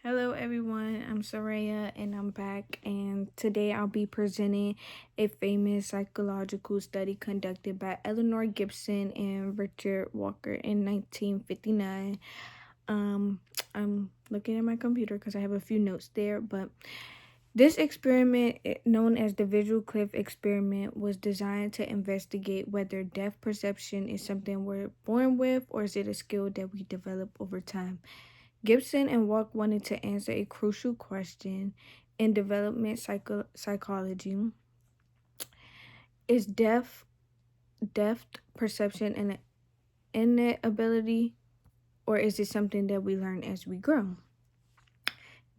Hello, everyone. I'm Soraya and I'm back. And today I'll be presenting a famous psychological study conducted by Eleanor Gibson and Richard Walker in 1959. Um, I'm looking at my computer because I have a few notes there, but this experiment, known as the Visual Cliff experiment, was designed to investigate whether depth perception is something we're born with or is it a skill that we develop over time. Gibson and Walk wanted to answer a crucial question in development psychology. Is depth perception an innate ability, or is it something that we learn as we grow?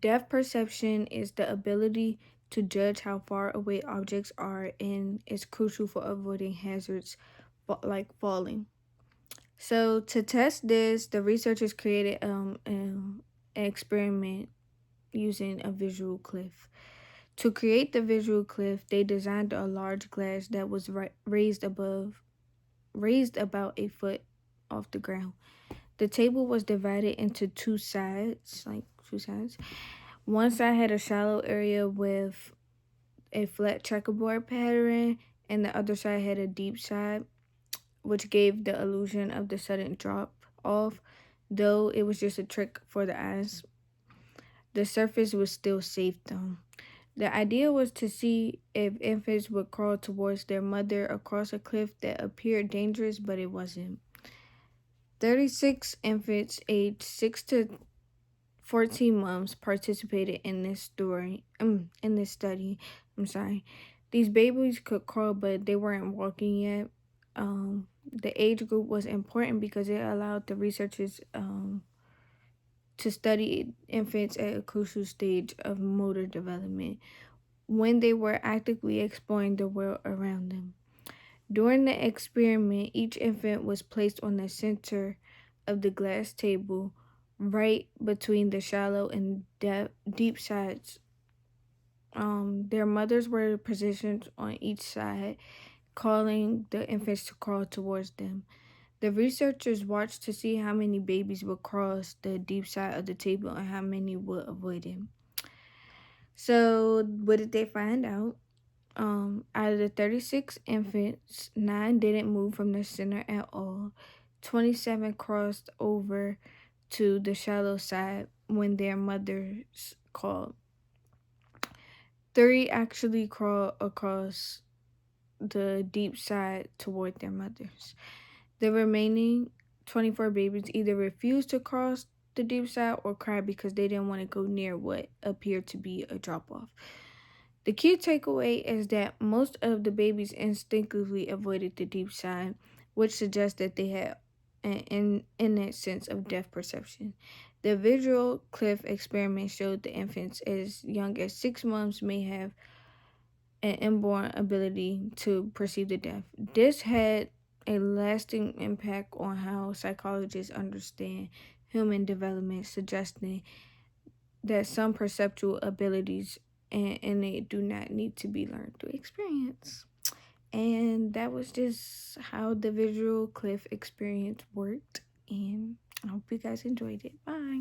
Depth perception is the ability to judge how far away objects are and is crucial for avoiding hazards like falling. So to test this, the researchers created an experiment using a visual cliff. To create the visual cliff, they designed a large glass that was raised about a foot off the ground. The table was divided into two sides. One side had a shallow area with a flat checkerboard pattern, and the other side had a deep side, which gave the illusion of the sudden drop off, though it was just a trick for the eyes. The surface was still safe though. The idea was to see if infants would crawl towards their mother across a cliff that appeared dangerous, but it wasn't. 36 infants aged 6 to 14 months participated in this study. I'm sorry. These babies could crawl, but they weren't walking yet. The age group was important because it allowed the researchers to study infants at a crucial stage of motor development when they were actively exploring the world around them. During the experiment, each infant was placed on the center of the glass table, right between the shallow and deep sides. Their mothers were positioned on each side, calling the infants to crawl towards them. The researchers watched to see how many babies would cross the deep side of the table and how many would avoid it. So, what did they find out? Out of the 36 infants, 9 didn't move from the center at all. 27 crossed over to the shallow side when their mothers called. 3 actually crawled across the deep side toward their mothers. The remaining 24 babies either refused to cross the deep side or cried because they didn't want to go near what appeared to be a drop off. The key takeaway is that most of the babies instinctively avoided the deep side, which suggests that they had an innate sense of depth perception. The visual cliff experiment showed the infants as young as 6 months may have an inborn ability to perceive the depth. This had a lasting impact on how psychologists understand human development, suggesting that some perceptual abilities and they do not need to be learned through experience. And that was just how the visual cliff experience worked. And I hope you guys enjoyed it. Bye.